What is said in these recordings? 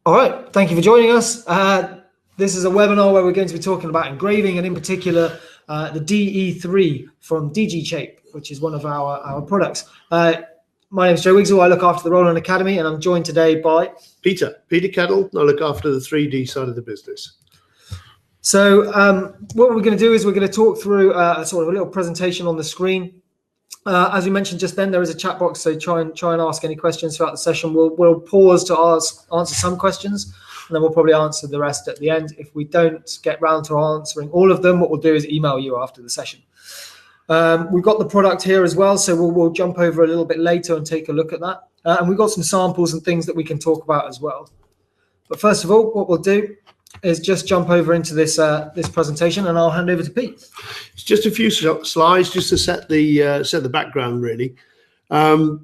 All right, thank you for joining us. This is a webinar where we're going to be talking about engraving, and in particular, the DE3 from DGSHAPE, which is one of our products. My name is Joe Wigsell. I look after the Roland Academy, and I'm joined today by Peter Kettle. I look after the 3D side of the business. So what we're going to do is we're going to talk through a sort of a little presentation on the screen. As we mentioned just then, there is a chat box, so try and ask any questions throughout the session. We'll pause to answer some questions, and then we'll probably answer the rest at the end. If we don't get round to answering all of them, what we'll do is email you after the session. We've got the product here as well, so we'll jump over a little bit later and take a look at that. And we've got some samples and things that we can talk about as well. But first of all, what we'll do is just jump over into this presentation, and I'll hand over to Pete. It's just a few slides just to set the background, really. The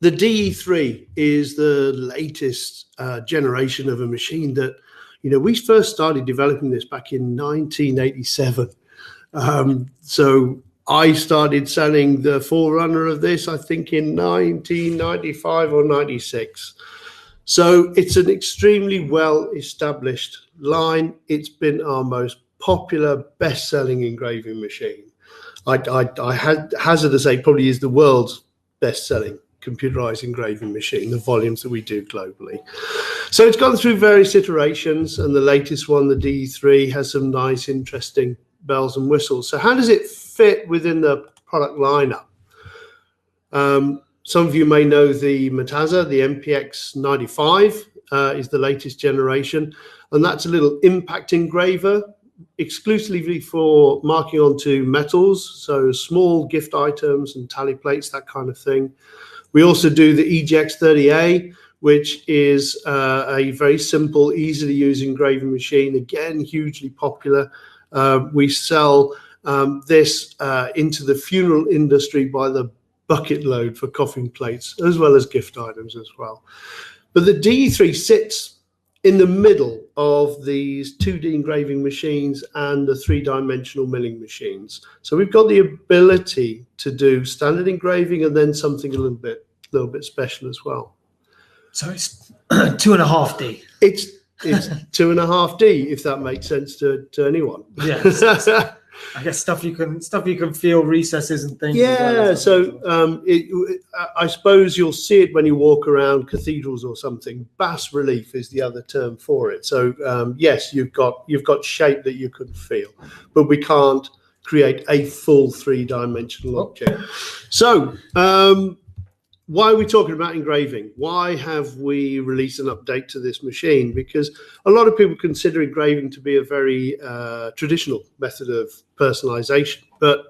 DE3 is the latest generation of a machine that, we first started developing this back in 1987. So I started selling the forerunner of this, I think, in 1995 or 96. So it's an extremely well-established line. It's been our most popular, best-selling engraving machine. I hazard to say probably is the world's best-selling computerized engraving machine, the volumes that we do globally. So it's gone through various iterations, and the latest one, the DE3, has some nice, interesting bells and whistles. So how does it fit within the product lineup? Some of you may know the Mataza, the MPX 95 is the latest generation, and that's a little impact engraver exclusively for marking onto metals, so small gift items and tally plates, that kind of thing. We also do the EGX 30A, which is a very simple, easy to use engraving machine, again, hugely popular. We sell this into the funeral industry by the bucket load for coffin plates, as well as gift items as well. But the DE3 sits in the middle of these 2D engraving machines and the 3-dimensional milling machines. So we've got the ability to do standard engraving and then something a little bit special as well. So it's 2.5D. It's 2.5D, if that makes sense to anyone. Yes. I guess stuff you can feel, recesses and things. Yeah, so I suppose you'll see it when you walk around cathedrals or something. Bas relief is the other term for it. So yes, you've got shape that you can feel, but we can't create a full 3-dimensional object. So why are we talking about engraving? Why have we released an update to this machine? Because a lot of people consider engraving to be a very traditional method of personalization. But,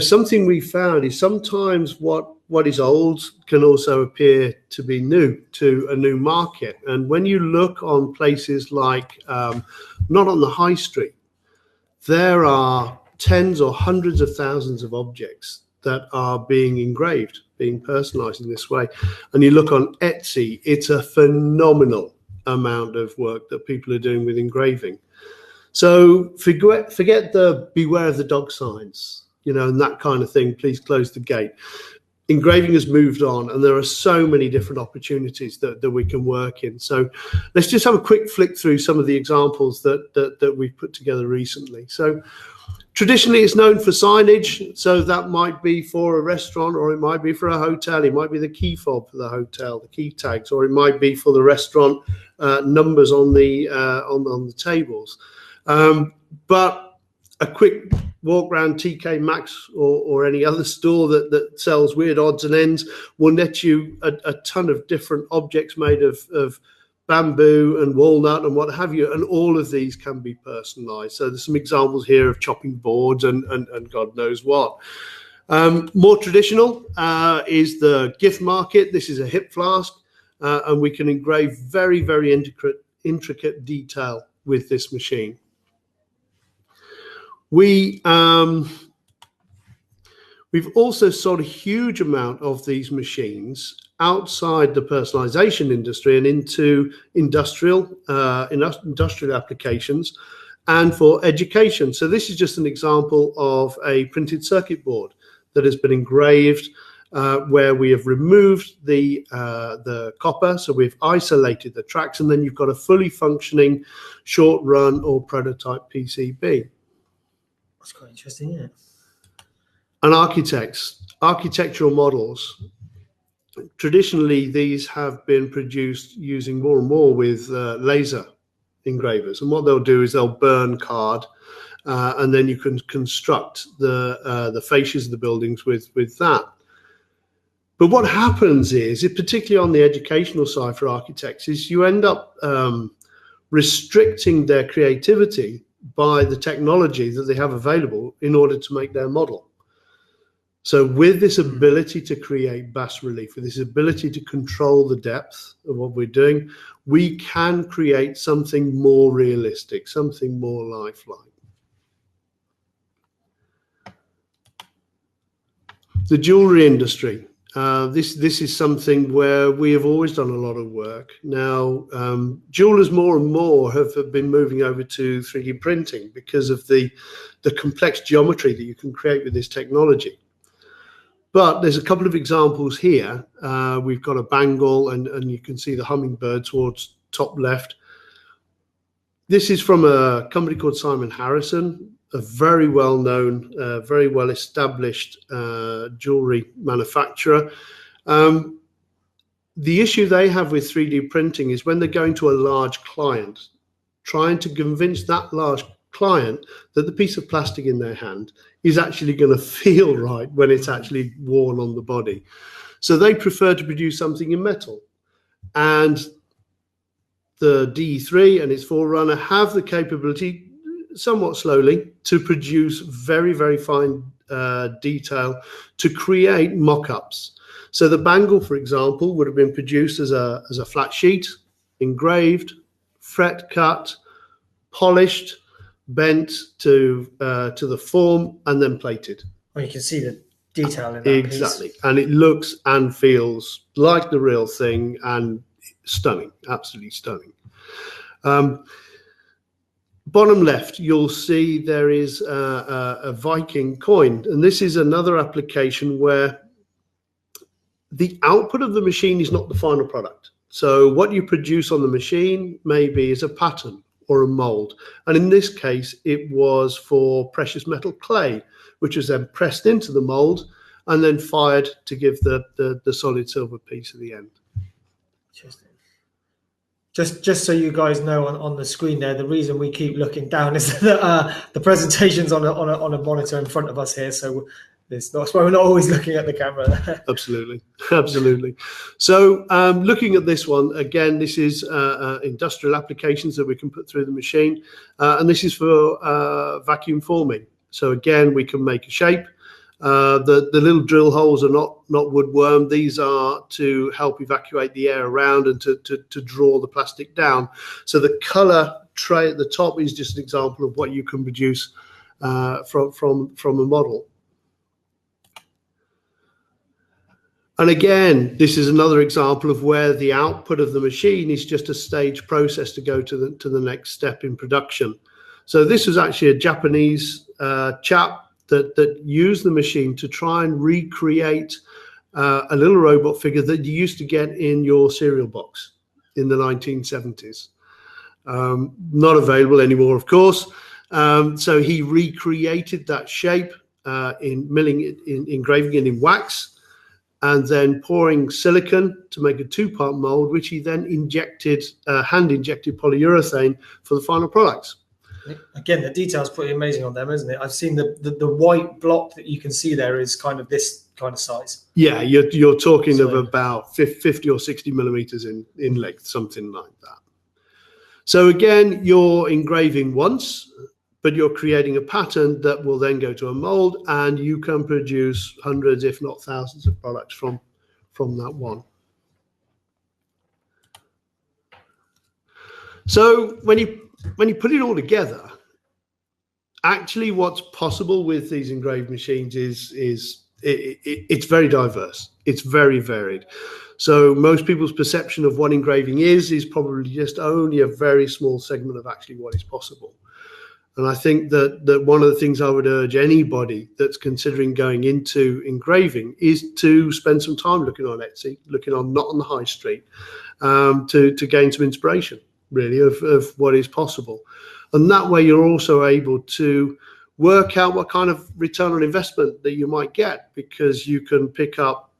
something we found is sometimes what is old can also appear to be new to a new market. And when you look on places like, not on the high street, there are tens or hundreds of thousands of objects that are being engraved, being personalized in this way. And you look on Etsy, it's a phenomenal amount of work that people are doing with engraving. So forget the beware of the dog signs, and that kind of thing. Please close the gate. Engraving has moved on, and there are so many different opportunities that we can work in. So let's just have a quick flick through some of the examples that we've put together recently. So traditionally, it's known for signage, so that might be for a restaurant, or it might be for a hotel. It might be the key fob for the hotel, the key tags, or it might be for the restaurant numbers on the tables. But a quick walk around TK Maxx or any other store that sells weird odds and ends will net you a ton of different objects made of bamboo and walnut and what have you, and all of these can be personalized. So there's some examples here of chopping boards and God knows what. More traditional is the gift market. This is a hip flask, and we can engrave very, very intricate detail with this machine. We've also sold a huge amount of these machines outside the personalization industry and into industrial applications and for education. So this is just an example of a printed circuit board that has been engraved where we have removed the copper, so we've isolated the tracks, and then you've got a fully functioning short run or prototype PCB. That's quite interesting, yeah. And architectural models, traditionally these have been produced using more and more with laser engravers, and what they'll do is they'll burn card, and then you can construct the fascias of the buildings with that. But what happens is, particularly on the educational side for architects, is you end up restricting their creativity by the technology that they have available in order to make their model. So with this ability to create bas relief, with this ability to control the depth of what we're doing, we can create something more realistic, something more lifelike. The jewelry industry. This is something where we have always done a lot of work. Now, jewelers more and more have been moving over to 3D printing because of the complex geometry that you can create with this technology. But there's a couple of examples here. We've got a bangle, and you can see the hummingbird towards top left. This is from a company called Simon Harrison, a very well-known, very well-established jewelry manufacturer. The issue they have with 3D printing is when they're going to a large client, trying to convince that large client that the piece of plastic in their hand is actually going to feel right when it's actually worn on the body. So they prefer to produce something in metal. And the DE3 and its forerunner have the capability, somewhat slowly, to produce very, very fine detail to create mock-ups. So the bangle, for example, would have been produced as a flat sheet, engraved, fret cut, polished, bent to the form, and then plated. Well, you can see the detail in that exactly piece. And it looks and feels like the real thing, and stunning, absolutely stunning. Bottom left, you'll see there is a Viking coin, and this is another application where the output of the machine is not the final product. So what you produce on the machine maybe is a pattern or a mold. And in this case, it was for precious metal clay, which was then pressed into the mold and then fired to give the solid silver piece at the end. Interesting. Just so you guys know, on the screen there, the reason we keep looking down is that the presentation's on a monitor in front of us here, so that's why we're not always looking at the camera. Absolutely, absolutely. So looking at this one, again, this is industrial applications that we can put through the machine, and this is for vacuum forming. So again, we can make a shape. The little drill holes are not woodworm. These are to help evacuate the air around and to draw the plastic down. So the color tray at the top is just an example of what you can produce from a model. And again, this is another example of where the output of the machine is just a stage process to go to the next step in production. So this was actually a Japanese chap that used the machine to try and recreate a little robot figure that you used to get in your cereal box in the 1970s. Not available anymore, of course. So he recreated that shape in milling it, engraving it in wax, and then pouring silicon to make a two-part mold, which he then injected, hand-injected polyurethane for the final products. Again, the detail's pretty amazing on them, isn't it? I've seen the white block that you can see there is kind of this kind of size. Yeah, you're talking of about 50 or 60 millimeters in length, something like that. So again, you're engraving once, but you're creating a pattern that will then go to a mold, and you can produce hundreds, if not thousands, of products from that one. So when you put it all together, actually what's possible with these engraved machines is it's very diverse. It's very varied. So most people's perception of what engraving is probably just only a very small segment of actually what is possible. And I think that one of the things I would urge anybody that's considering going into engraving is to spend some time looking on Etsy, not on the high street, to gain some inspiration, really, of what is possible. And that way you're also able to work out what kind of return on investment that you might get, because you can pick up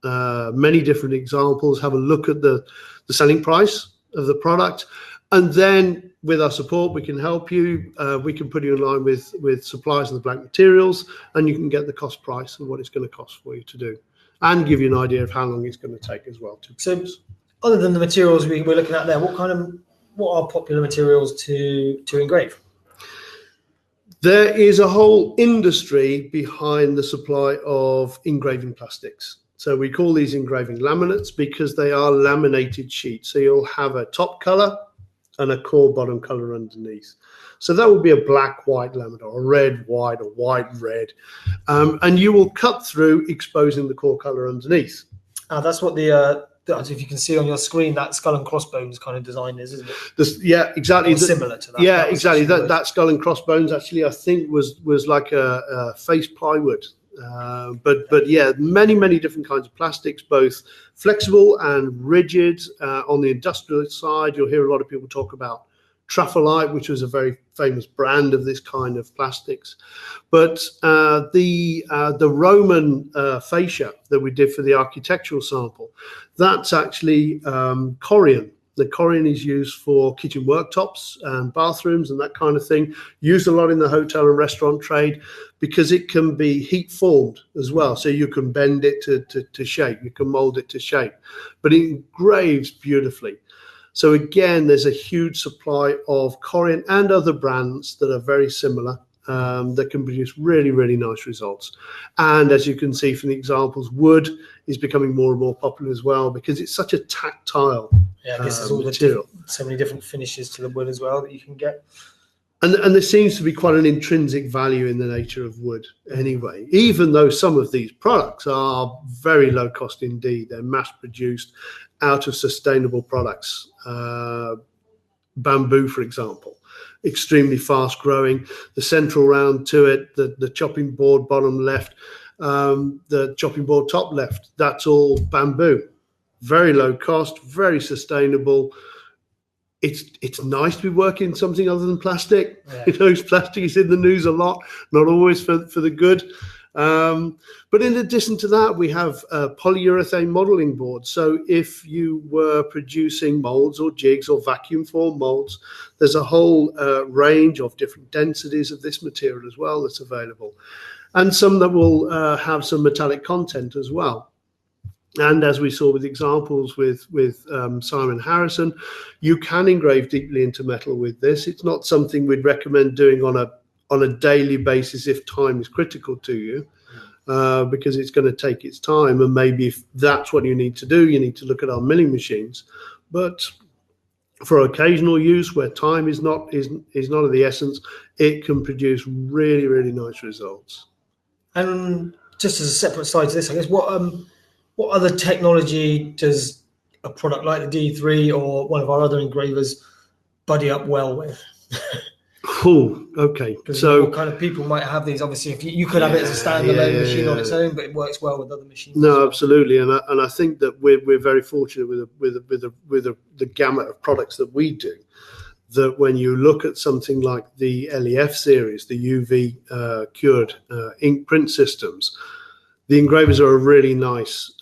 many different examples, have a look at the selling price of the product, and then with our support, we can help you. We can put you in line with suppliers of the blank materials, and you can get the cost price of what it's going to cost for you to do, and give you an idea of how long it's going to take as well. So, other than the materials we're looking at there, what are popular materials to engrave? There is a whole industry behind the supply of engraving plastics. So we call these engraving laminates because they are laminated sheets. So you'll have a top color and a core bottom color underneath. So that will be a black white laminate, or a red white, or white red, and you will cut through, exposing the core color underneath. That's what if you can see on your screen, that skull and crossbones kind of design is, isn't it? Yeah, exactly. Similar to that. Yeah, exactly. That skull and crossbones actually, I think, was like a face plywood. But yeah, many different kinds of plastics, both flexible and rigid. On the industrial side, you'll hear a lot of people talk about Traffolite, which was a very famous brand of this kind of plastics. But the Roman fascia that we did for the architectural sample, that's actually Corian. The Corian is used for kitchen worktops and bathrooms and that kind of thing. Used a lot in the hotel and restaurant trade because it can be heat formed as well. So you can bend it to shape, you can mold it to shape, but it engraves beautifully. So again, there's a huge supply of Corian and other brands that are very similar, that can produce really nice results. And as you can see from the examples, wood is becoming more and more popular as well because it's such a tactile this is all material. So many different finishes to the wood as well that you can get. And there seems to be quite an intrinsic value in the nature of wood anyway, even though some of these products are very low cost indeed. They're mass produced out of sustainable products. Bamboo, for example, extremely fast growing. The central round to it, the chopping board bottom left, the chopping board top left, that's all bamboo. Very low cost, very sustainable. It's nice to be working something other than plastic. Yeah. Plastic is in the news a lot, not always for the good. But in addition to that, we have polyurethane modeling boards. So if you were producing molds or jigs or vacuum form molds, there's a whole range of different densities of this material as well that's available. And some that will have some metallic content as well. And as we saw with examples with Simon Harrison, you can engrave deeply into metal with this. It's not something we'd recommend doing on a daily basis if time is critical to you, because it's going to take its time. And maybe if that's what you need to do, you need to look at our milling machines. But for occasional use where time is not of the essence, it can produce really nice results. And just as a separate side to this, I guess, what other technology does a product like the D3 or one of our other engravers buddy up well with? Cool. Okay. So what kind of people might have these? Obviously, if you could have it as a standalone machine on its own, but it works well with other machines. No, absolutely. And I think that we're very fortunate with the gamut of products that we do. That when you look at something like the LEF series, the UV cured ink print systems, the engravers are a really nice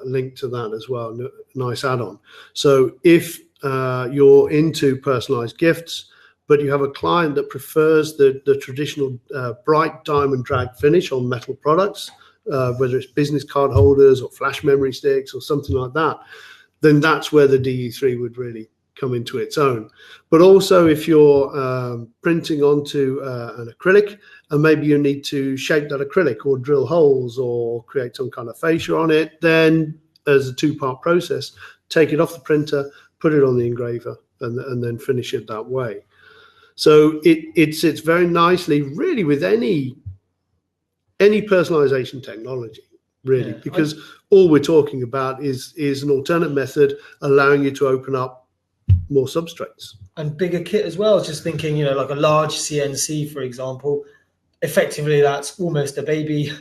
link to that as well, nice add-on. So if you're into personalized gifts, but you have a client that prefers the traditional bright diamond drag finish on metal products, whether it's business card holders or flash memory sticks or something like that, then that's where the DE3 would really come into its own. But also if you're printing onto an acrylic, and maybe you need to shape that acrylic or drill holes or create some kind of fascia on it, then as a two-part process, take it off the printer, put it on the engraver, and then finish it that way. So it sits very nicely really with any personalization technology, really, because all we're talking about is an alternate method allowing you to open up more substrates. And bigger kit as well. Just thinking, you know, like a large CNC, for example, effectively that's almost a baby,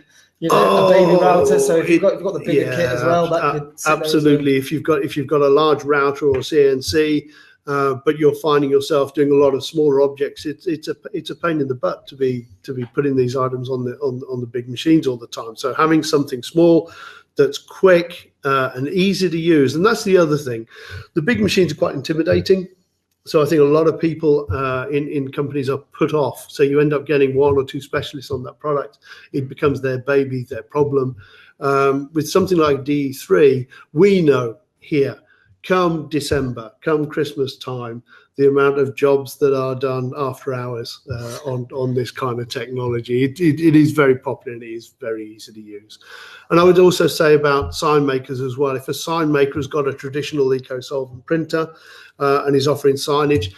you know, a baby router. So if you've got the bigger kit as well, that could sit absolutely. If you've got a large router or CNC, but you're finding yourself doing a lot of smaller objects, it's a pain in the butt to be putting these items on the big machines all the time. So having something small that's quick and easy to use, and that's the other thing. The big machines are quite intimidating. So I think a lot of people in companies are put off. So you end up getting one or two specialists on that product. It becomes their baby, their problem. With something like DE3, we know here, come December, come Christmas time, the amount of jobs that are done after hours on this kind of technology. It is very popular and it is very easy to use. And I would also say about sign makers as well. If a sign maker has got a traditional eco-solvent printer and is offering signage,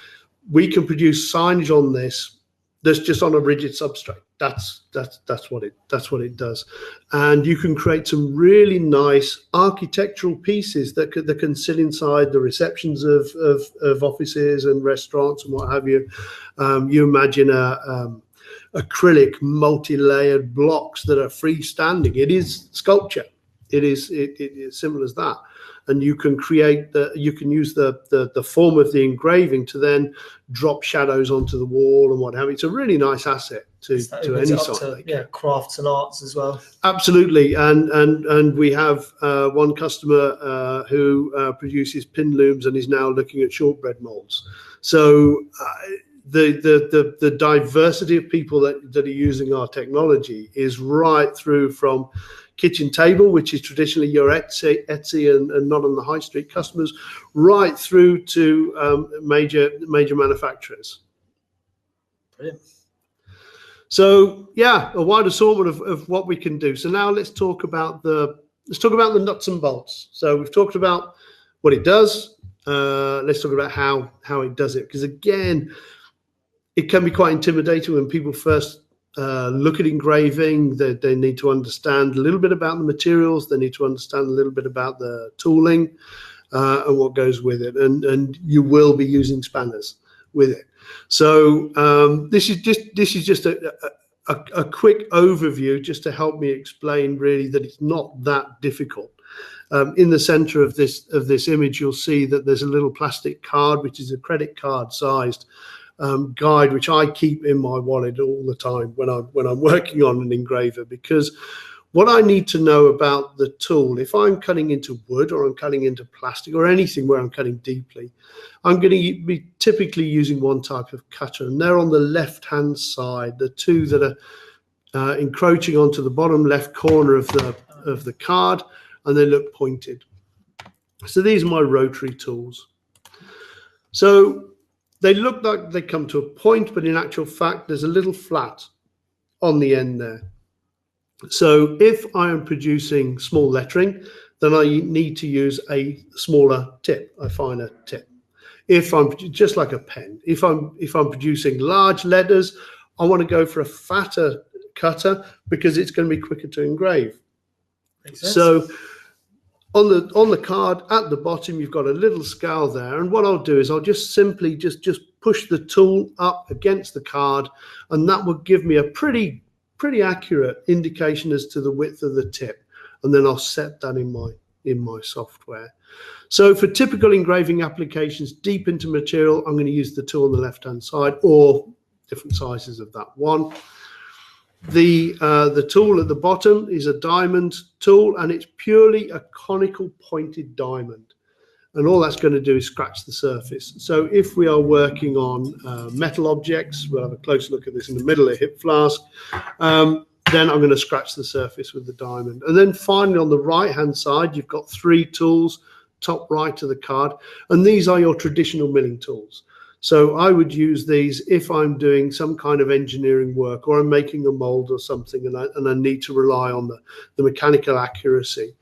we can produce signage on this that's just on a rigid substrate. That's what it does, and you can create some really nice architectural pieces that can sit inside the receptions of offices and restaurants and what have you. You imagine acrylic multi-layered blocks that are freestanding. It is sculpture. It's simple as that. And you can you can use the form of the engraving to then drop shadows onto the wall and what have you. It's a really nice asset to any site. Yeah, crafts and arts as well. Absolutely, and we have one customer who produces pin looms and is now looking at shortbread molds. So the diversity of people that are using our technology is right through from kitchen table, which is traditionally your Etsy and not on the high street customers, right through to major manufacturers. Brilliant. So yeah, a wide assortment of what we can do. So now let's talk about the nuts and bolts. So we've talked about what it does. Let's talk about how it does it, because again, it can be quite intimidating when people first look at engraving. They need to understand a little bit about the materials. They need to understand a little bit about the tooling and what goes with it. And you will be using spanners with it. So this is just a quick overview just to help me explain really that it's not that difficult. In the center of this image, you'll see that there's a little plastic card, which is a credit card sized guide, which I keep in my wallet all the time when I'm working on an engraver, because what I need to know about the tool, if I'm cutting into wood or I'm cutting into plastic or anything where I'm cutting deeply, I'm going to be typically using one type of cutter, and they're on the left-hand side, the two that are encroaching onto the bottom left corner of the card, and they look pointed. So these are my rotary tools. So they look like they come to a point, but in actual fact, there's a little flat on the end there. So if I am producing small lettering, then I need to use a smaller tip, a finer tip. If I'm just like a pen, if I'm producing large letters, I want to go for a fatter cutter because it's going to be quicker to engrave. Makes sense. So on the card at the bottom, you've got a little scale there, and what I'll do is I'll just simply just push the tool up against the card, and that will give me a pretty accurate indication as to the width of the tip, and then I'll set that in my software. So for typical engraving applications deep into material, I'm going to use the tool on the left hand side, or different sizes of that one. The tool at the bottom is a diamond tool, and it's purely a conical pointed diamond, and all that's going to do is scratch the surface. So if we are working on metal objects, we'll have a close look at this in the middle, a hip flask, then I'm going to scratch the surface with the diamond. And then finally on the right hand side, you've got three tools, top right of the card, and these are your traditional milling tools. So I would use these if I'm doing some kind of engineering work, or I'm making a mold or something, and I need to rely on the mechanical accuracy.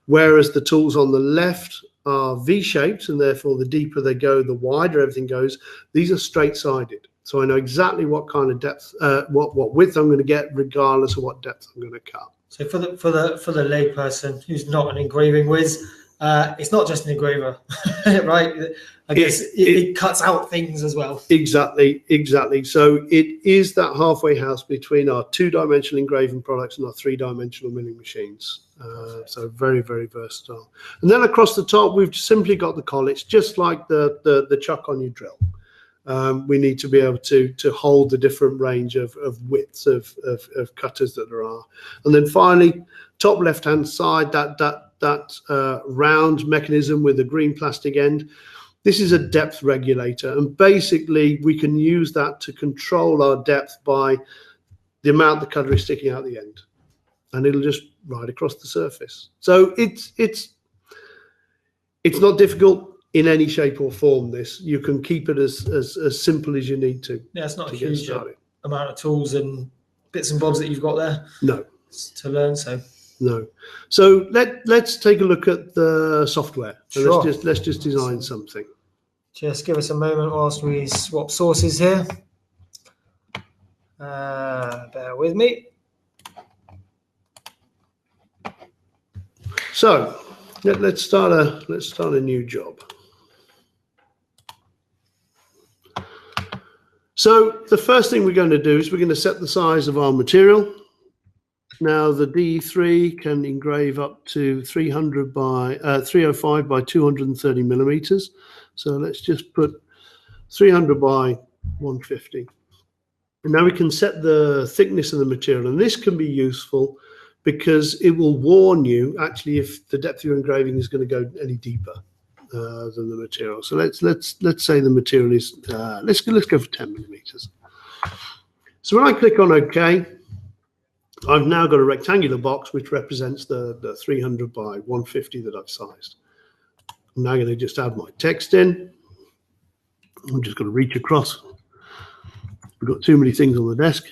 Whereas the tools on the left are V-shaped, and therefore the deeper they go, the wider everything goes. These are straight-sided. So I know exactly what kind of depth, what width I'm going to get, regardless of what depth I'm going to cut. So for the layperson who's not an engraving whiz, It's not just an engraver, right? I guess it cuts out things as well. Exactly. So it is that halfway house between our 2-dimensional engraving products and our 3-dimensional milling machines. So very, very versatile. And then across the top, we've simply got the collets, just like the chuck on your drill. We need to be able to hold the different range of widths of cutters that there are. And then finally, top left-hand side, that round mechanism with the green plastic end. This is a depth regulator, and basically we can use that to control our depth by the amount the cutter is sticking out the end, and it'll just ride across the surface. So it's not difficult in any shape or form. This, you can keep it as simple as you need to. Yeah, it's not a huge amount of tools and bits and bobs that you've got there. No, to learn. No. So let's take a look at the software. Sure. Let's just design something. Just give us a moment whilst we swap sources here. Bear with me. So let's start a new job. So the first thing we're going to do is we're going to set the size of our material. Now the DE3 can engrave up to 305 by 230 millimeters. So let's just put 300 by 150. And now we can set the thickness of the material, and this can be useful because it will warn you actually if the depth of your engraving is going to go any deeper than the material. So let's say the material is let's go for 10 millimeters. So when I click on OK, I've now got a rectangular box which represents the 300 by 150 that I've sized. I'm now going to just add my text in. I'm just going to reach across. We've got too many things on the desk.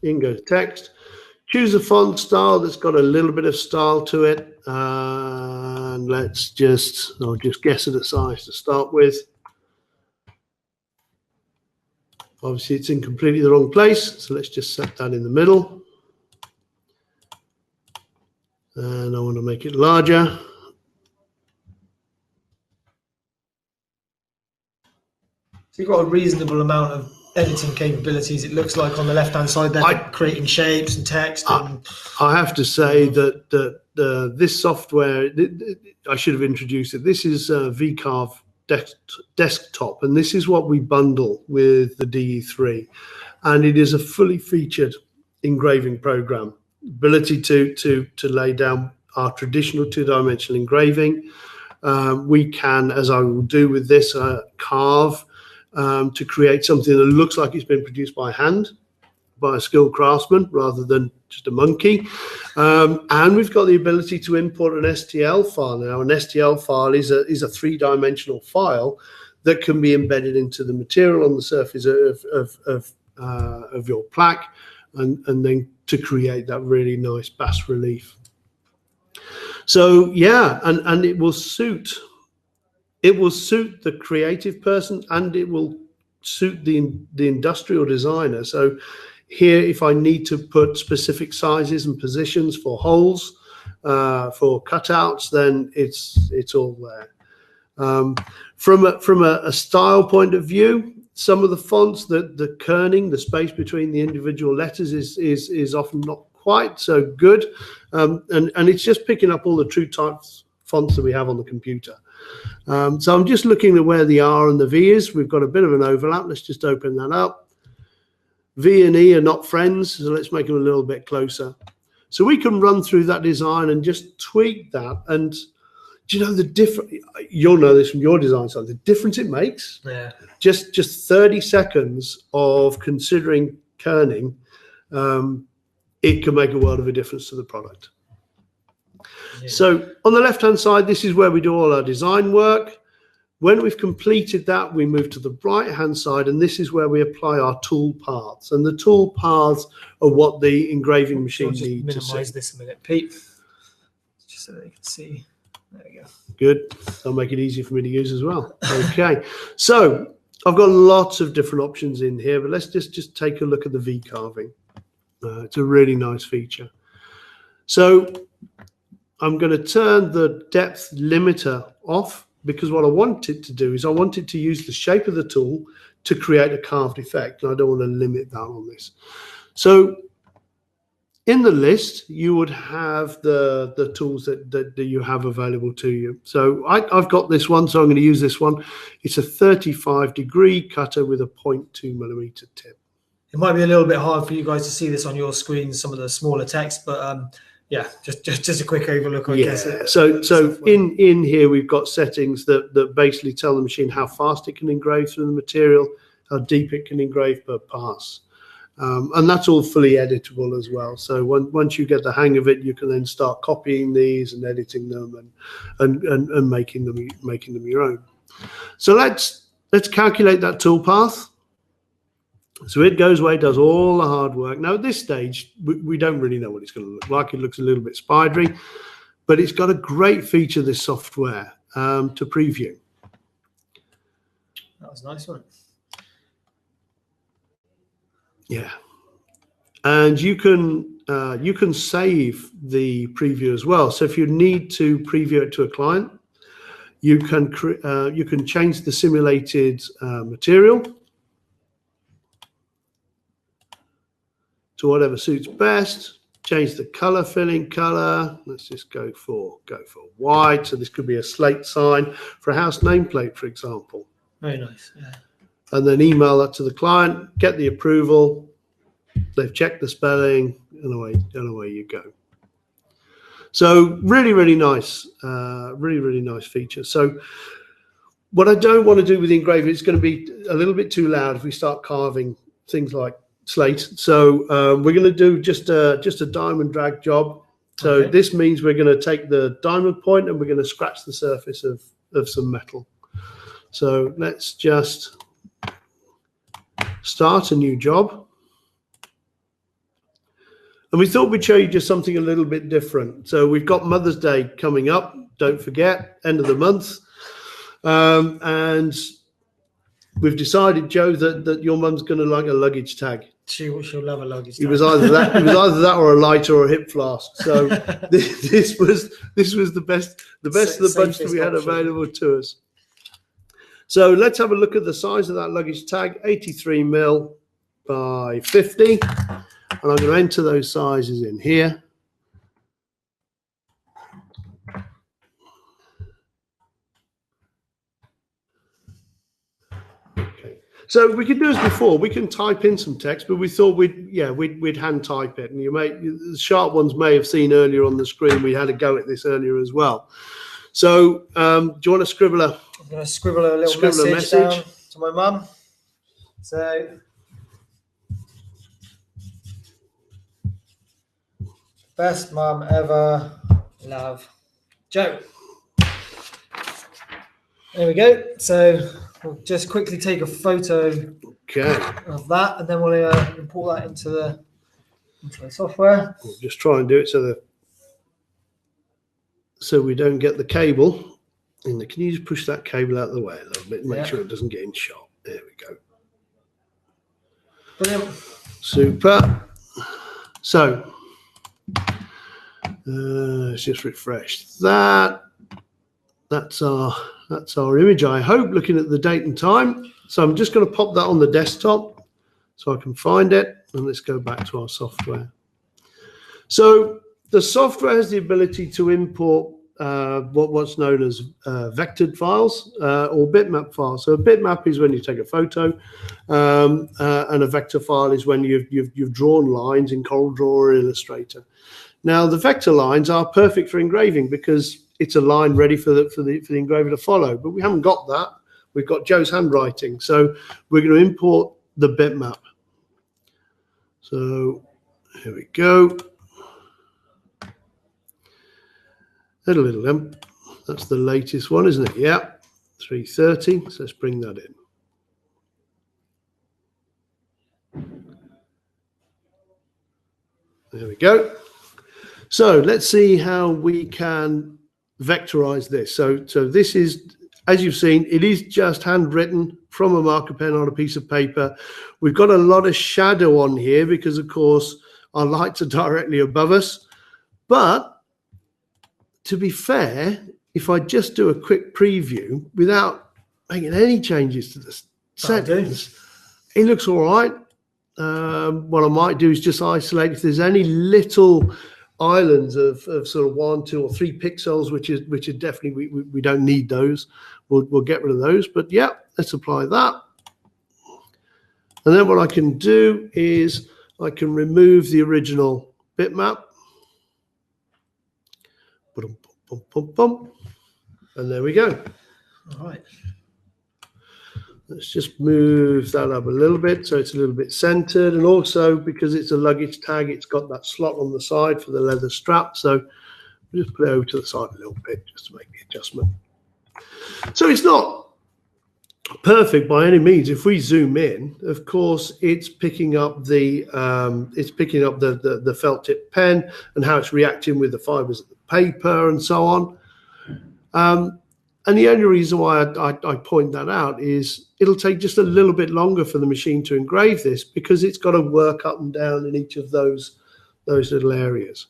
In goes text. Choose a font style that's got a little bit of style to it. And I'll just guess at a size to start with. Obviously, it's in completely the wrong place, so let's just set that in the middle. And I want to make it larger. So you've got a reasonable amount of editing capabilities, it looks like, on the left-hand side there, creating shapes and text. I have to say that this software, I should have introduced it. This is VCarve desktop, and this is what we bundle with the DE3, and it is a fully featured engraving program. Ability to lay down our traditional 2-dimensional engraving. We can, as I will do with this, carve to create something that looks like it's been produced by hand, by a skilled craftsman rather than just a monkey. And we've got the ability to import an STL file now. An STL file is a 3-dimensional file that can be embedded into the material on the surface of your plaque, and then to create that really nice bas relief. So yeah, and it will suit the creative person, and it will suit the industrial designer. So here, if I need to put specific sizes and positions for holes, for cutouts, then it's all there. From a style point of view, some of the fonts, the kerning, the space between the individual letters is often not quite so good, and it's just picking up all the true types fonts that we have on the computer. So I'm just looking at where the R and the V is. We've got a bit of an overlap. Let's just open that up. V and E are not friends, so let's make them a little bit closer. So we can run through that design and just tweak that. And do you know the difference? You'll know this from your design side. The difference it makes. Yeah. Just 30 seconds of considering kerning, it can make a world of a difference to the product. Yeah. So on the left-hand side, this is where we do all our design work. When we've completed that, we move to the right-hand side, and this is where we apply our tool paths. And the tool paths are what the engraving machine needs to see. Minimize this a minute, Pete, just so they can see. There we go. Good. That'll make it easy for me to use as well. Okay. So I've got lots of different options in here, but let's just take a look at the V carving. It's a really nice feature. So I'm going to turn the depth limiter off, because what I want it to do is I want it to use the shape of the tool to create a carved effect, and I don't want to limit that on this. So in the list, you would have the tools that you have available to you. So I've got this one, so I'm going to use this one. It's a 35-degree cutter with a 0.2 millimeter tip. It might be a little bit hard for you guys to see this on your screen, some of the smaller text, but yeah, just a quick overlook, I guess. So in here we've got settings that basically tell the machine how fast it can engrave through the material, how deep it can engrave per pass. And that's all fully editable as well. So once you get the hang of it, you can then start copying these and editing them and making them your own. So let's calculate that tool path. So it goes away, does all the hard work. Now at this stage, we don't really know what it's going to look like. It looks a little bit spidery, but it's got a great feature, this software, to preview. That was a nice one. Yeah, and you can save the preview as well. So if you need to preview it to a client, you can change the simulated material to whatever suits best. Change the color, filling color. Let's just go for white. So this could be a slate sign for a house nameplate, for example. Very nice. Yeah. And then email that to the client, get the approval. They've checked the spelling, and away you go. So really nice, really nice feature. So what I don't want to do with the engraver, it's going to be a little bit too loud if we start carving things like slate. So we're going to do just a diamond drag job. So okay. This means we're going to take the diamond point and we're going to scratch the surface of some metal. So let's just start a new job. And we thought we'd show you just something a little bit different. So we've got Mother's Day coming up. Don't forget, end of the month. And we've decided, Joe, that your mum's going to like a luggage tag. She'll love a luggage tag. It was either that or a lighter or a hip flask. So this was the best of the bunch that we had available to us. So let's have a look at the size of that luggage tag, 83 mil by 50. And I'm going to enter those sizes in here. Okay. So we could do as before. We can type in some text, but we thought we'd hand type it. And the sharp ones may have seen earlier on the screen. We had a go at this earlier as well. So do you want to scribble I'm going to scribble a little message down to my mum. So best mum ever, love, Joe. There we go. So we'll just quickly take a photo of that, and then we'll import that into the software. We'll just try and do it so we don't get the cable. Can you just push that cable out of the way a little bit, make sure it doesn't get in shot. There we go. Brilliant. Super. So let's just refresh that. That's our image, I hope, looking at the date and time. So I'm just going to pop that on the desktop so I can find it, and let's go back to our software. So the software has the ability to import what's known as vectored files or bitmap files. So a bitmap is when you take a photo, and a vector file is when you've drawn lines in CorelDRAW or Illustrator. Now, the vector lines are perfect for engraving because it's a line ready for the engraver to follow. But we haven't got that. We've got Joe's handwriting. So we're going to import the bitmap. So here we go. That's the latest one, isn't it? Yeah, 330. So let's bring that in. There we go. So let's see how we can vectorize this. So this is as you've seen, it is just handwritten from a marker pen on a piece of paper. We've got a lot of shadow on here because, of course, our lights are directly above us. But to be fair, if I just do a quick preview without making any changes to the settings, it looks all right. What I might do is just isolate if there's any little islands of sort of 1, 2, or 3 pixels, which are definitely, we don't need those. We'll get rid of those. But yeah, let's apply that. And then what I can do is I can remove the original bitmap. And there we go. All right. Let's just move that up a little bit so it's a little bit centered. And also, because it's a luggage tag, it's got that slot on the side for the leather strap. So we'll just put it over to the side a little bit just to make the adjustment. So it's not perfect by any means. If we zoom in, of course, it's picking up the felt tip pen and how it's reacting with the fibers of the paper and so on. And the only reason why I point that out is it'll take just a little bit longer for the machine to engrave this because it's got to work up and down in each of those little areas.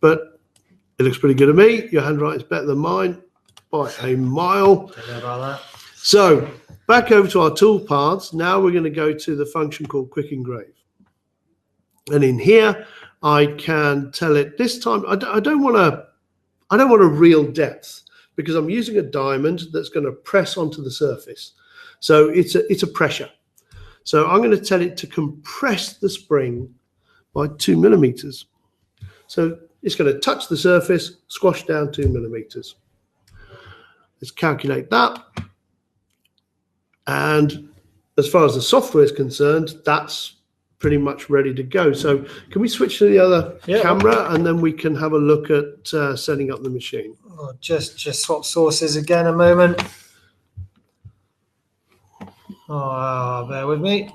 But it looks pretty good to me. Your handwriting's better than mine by a mile. Don't know about that. So back over to our toolpaths. Now we're going to go to the function called Quick Engrave. And in here, I can tell it this time. I don't want a real depth, because I'm using a diamond that's going to press onto the surface. So it's a pressure. So I'm going to tell it to compress the spring by 2 millimeters. So it's going to touch the surface, squash down 2 millimeters. Let's calculate that. And as far as the software is concerned, that's pretty much ready to go. So can we switch to the other camera and then we can have a look at setting up the machine? Oh, just swap sources again a moment. Oh, bear with me.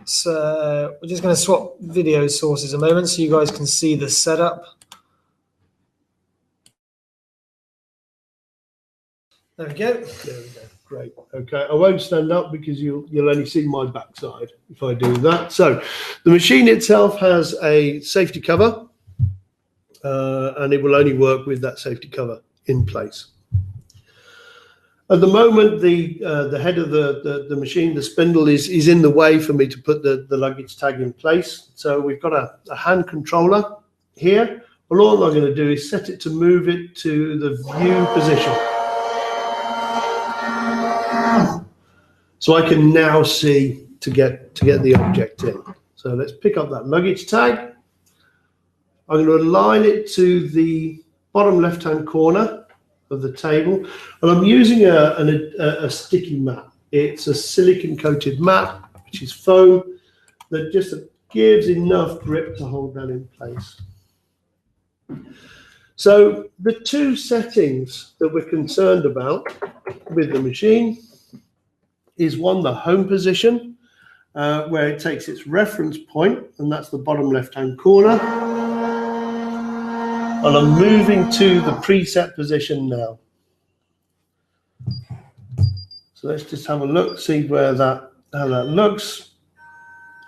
So we're just going to swap video sources a moment so you guys can see the setup. There we go. There we go. Great. Okay, I won't stand up because you'll only see my backside if I do that. So the machine itself has a safety cover, and it will only work with that safety cover in place. At the moment, the head of the machine, the spindle, is in the way for me to put the luggage tag in place. So we've got a hand controller here. Well, all I'm going to do is set it to move it to the view position. So I can now see to get the object in. So let's pick up that luggage tag. I'm going to align it to the bottom left-hand corner of the table. And I'm using a sticky mat. It's a silicon-coated mat, which is foam, that just gives enough grip to hold that in place. So the two settings that we're concerned about with the machine is one, the home position, where it takes its reference point, and that's the bottom left-hand corner. And I'm moving to the preset position now. So let's just have a look, see how that looks.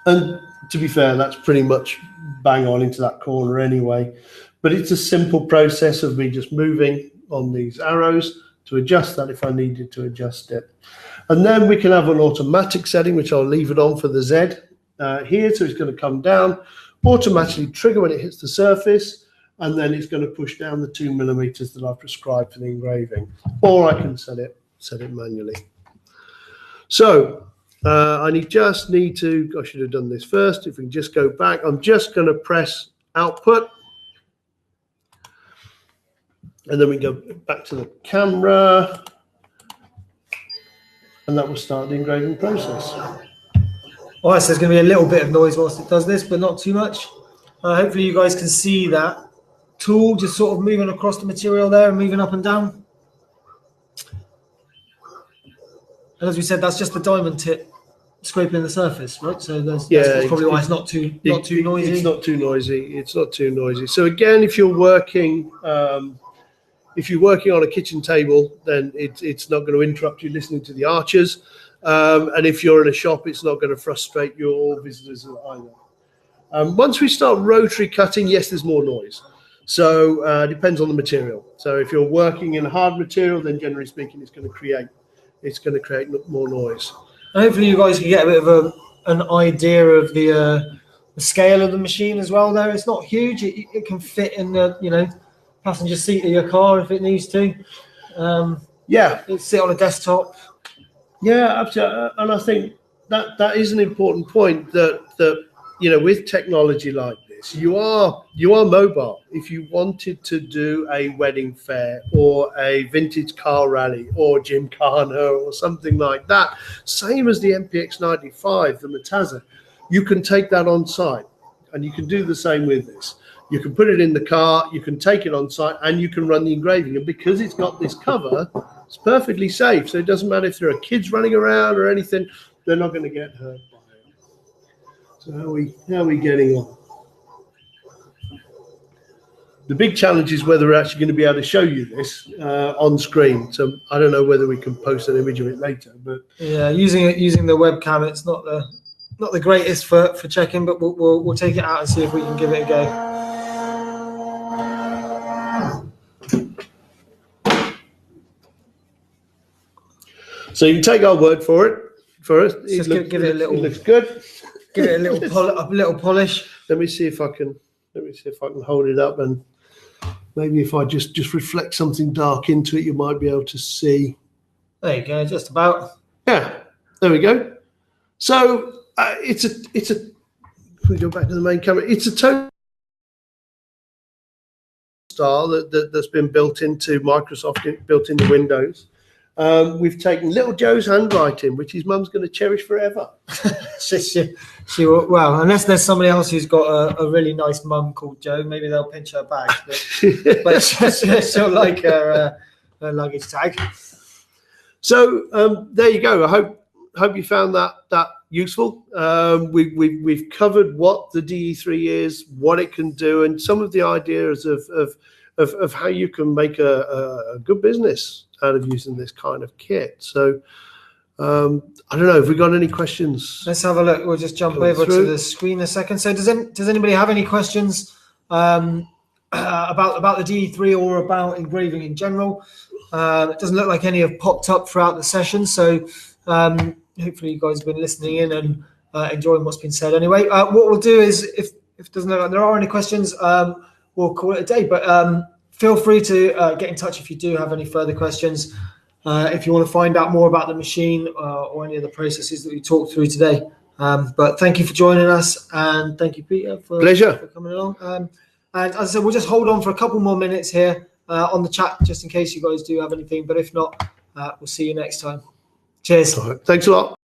And to be fair, that's pretty much bang on into that corner anyway. But it's a simple process of me just moving on these arrows to adjust that if I needed to adjust it. And then we can have an automatic setting, which I'll leave it on for the Z here. So it's going to come down, automatically trigger when it hits the surface, and then it's going to push down the 2 millimeters that I've prescribed for the engraving. Or I can set it manually. So I just need to, I should have done this first. If we can just go back, I'm just going to press output. And then we go back to the camera. And that will start the engraving process. All right, so there's going to be a little bit of noise whilst it does this, but not too much. Hopefully you guys can see that tool just sort of moving across the material there and moving up and down. And as we said, that's just the diamond tip scraping the surface, right? So that's probably why it's not too noisy. It's not too noisy. It's not too noisy. So again, if you're working If you're working on a kitchen table, then it's not going to interrupt you listening to the archers. And if you're in a shop, it's not going to frustrate your visitors either. Once we start rotary cutting, yes, there's more noise. So it depends on the material. So if you're working in hard material, then generally speaking, it's going to create more noise. And hopefully you guys can get a bit of an idea of the scale of the machine as well. Though it's not huge, it can fit in the passenger seat of your car if it needs to. Yeah, it'll sit on a desktop. Yeah, absolutely. And I think that is an important point that with technology like this, you are mobile. If you wanted to do a wedding fair or a vintage car rally or Gymkhana or something like that, same as the MPX95, the Matazza, you can take that on site, and you can do the same with this. You can put it in the car, you can take it on site, and you can run the engraving. And because it's got this cover, it's perfectly safe. So it doesn't matter if there are kids running around or anything, they're not going to get hurt by it. So how are we getting on? The big challenge is whether we're actually going to be able to show you this on screen. So I don't know whether we can post an image of it later. But yeah, using the webcam, it's not the greatest for checking, but we'll take it out and see if we can give it a go. So you can take our word for it. Just give it a little. It looks good. Give it a little polish. Let me see if I can hold it up, and maybe if I just reflect something dark into it, you might be able to see. There you go. Just about. Yeah. There we go. So it's a. If we go back to the main camera, it's a tone style that's been built into Microsoft, built into Windows. We've taken little Joe's handwriting, which his mum's going to cherish forever. she will, well, unless there's somebody else who's got a really nice mum called Joe, maybe they'll pinch her bag. But she'll like her luggage tag. So there you go. I hope you found that useful. We've covered what the DE3 is, what it can do, and some of the ideas of how you can make a good business out of using this kind of kit. So I don't know if we got any questions. Let's have a look. We'll just jump over to the screen a second. So does anybody have any questions about the DE3 or about engraving in general? It doesn't look like any have popped up throughout the session. So hopefully you guys have been listening in and enjoying what's been said anyway. What we'll do is, if it doesn't look like there are any questions, we'll call it a day. But feel free to get in touch if you do have any further questions. If you want to find out more about the machine or any of the processes that we talked through today. But thank you for joining us, and thank you, Peter, for coming along. And as I said, we'll just hold on for a couple more minutes here on the chat, just in case you guys do have anything. But if not, we'll see you next time. Cheers. All right. Thanks a lot.